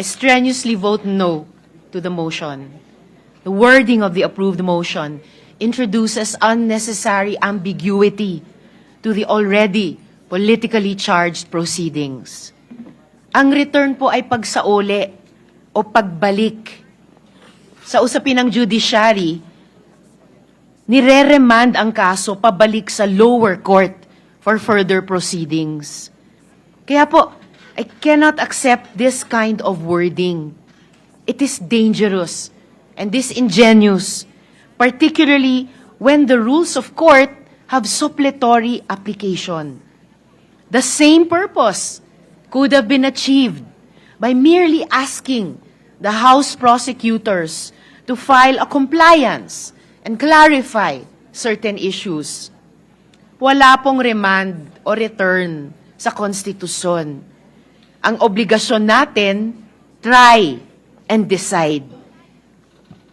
I strenuously vote no to the motion. The wording of the approved motion introduces unnecessary ambiguity to the already politically charged proceedings. Ang return po ay pagsauli o pagbalik. Sa usapin ng judiciary, nire-remand ang kaso pabalik sa lower court for further proceedings. Kaya po, I cannot accept this kind of wording. It is dangerous and disingenuous, particularly when the rules of court have suppletory application. The same purpose could have been achieved by merely asking the House prosecutors to file a compliance and clarify certain issues. Wala pong remand o return sa konstitusyon. Ang obligasyon natin, try and decide.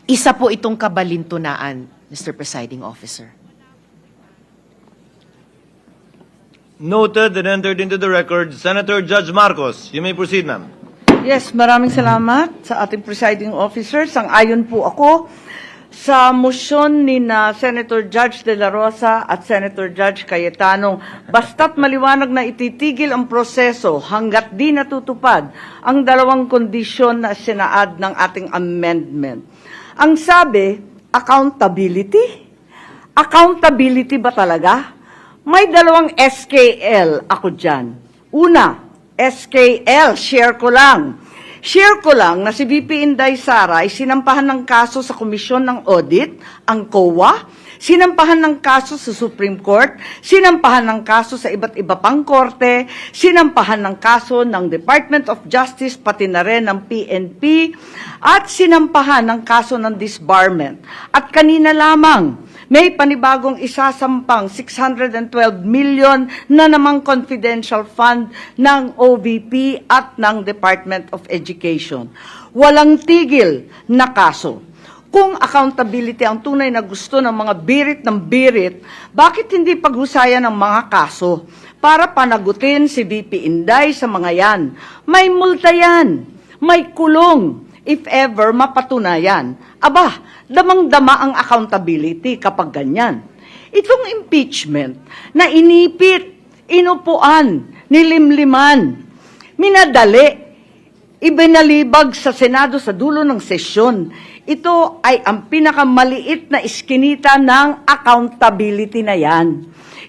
Isa po itong kabalintunaan, Mr. Presiding Officer. Noted and entered into the record, Senator Judge Marcos. You may proceed, ma'am. Yes, maraming salamat sa ating presiding officer. Sang-ayon po ako sa motion ni Senator Judge De La Rosa at Senator Judge Cayetano, basta't maliwanag na ititigil ang proseso hanggat di natutupad ang dalawang kondisyon na sinaad ng ating amendment. Ang sabi, accountability? Accountability ba talaga? May dalawang SKL ako dyan. Una, SKL, share ko lang. Share ko lang na si VP Inday Sara ay sinampahan ng kaso sa Komisyon ng Audit, ang COA, sinampahan ng kaso sa Supreme Court, sinampahan ng kaso sa iba't iba pang korte, sinampahan ng kaso ng Department of Justice, pati na rin ng PNP, at sinampahan ng kaso ng disbarment. At kanina lamang, may panibagong isasampang 612 million na namang confidential fund ng OVP at ng Department of Education. Walang tigil na kaso. Kung accountability ang tunay na gusto ng mga birit ng birit, bakit hindi paghusayan ng mga kaso para panagutin si VP Inday sa mga yan? May multa yan, may kulong, if ever mapatunayan. Aba, damang-dama ang accountability kapag ganyan. Itong impeachment na inipit, inupuan, nilimliman, minadali, ibinalibag sa Senado sa dulo ng sesyon. Ito ay ang pinakamaliit na iskinita ng accountability na yan.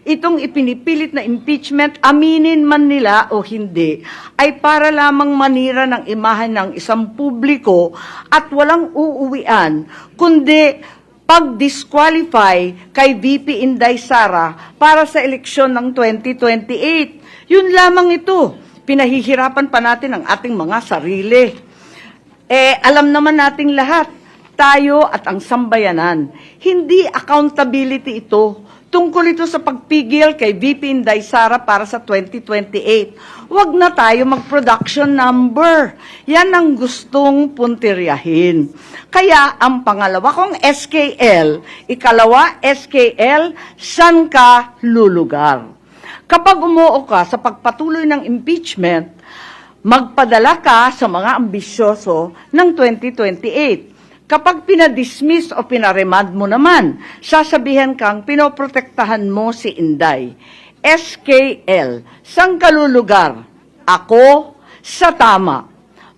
Itong ipinipilit na impeachment, aminin man nila o hindi, ay para lamang manira ng imahen ng isang publiko at walang uuwian, kundi pag-disqualify kay VP Inday Sara para sa eleksyon ng 2028. Yun lamang ito. Pinahihirapan pa natin ang ating mga sarili. Alam naman nating lahat, tayo at ang sambayanan, hindi accountability ito. Tungkol ito sa pagpigil kay VP Inday Sara para sa 2028. Huwag na tayo mag-production number. Yan ang gustong puntiryahin. Kaya ang pangalawa kong SKL, ikalawa SKL, saan ka lulugar? Kapag umuo ka sa pagpatuloy ng impeachment, magpadala ka sa mga ambisyoso ng 2028. Kapag pinadismiss o pinaremand mo naman, sasabihan kang pinoprotektahan mo si Inday. SKL, saan ka lulugar? Ako sa tama.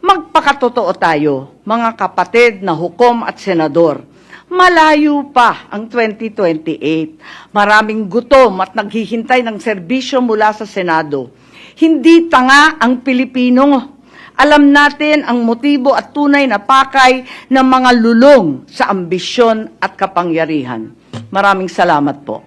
Magpakatotoo tayo, mga kapatid na hukom at senador. Malayo pa ang 2028. Maraming gutom at naghihintay ng serbisyo mula sa Senado. Hindi tanga ang Pilipino. Alam natin ang motibo at tunay na pakay ng mga lulong sa ambisyon at kapangyarihan. Maraming salamat po.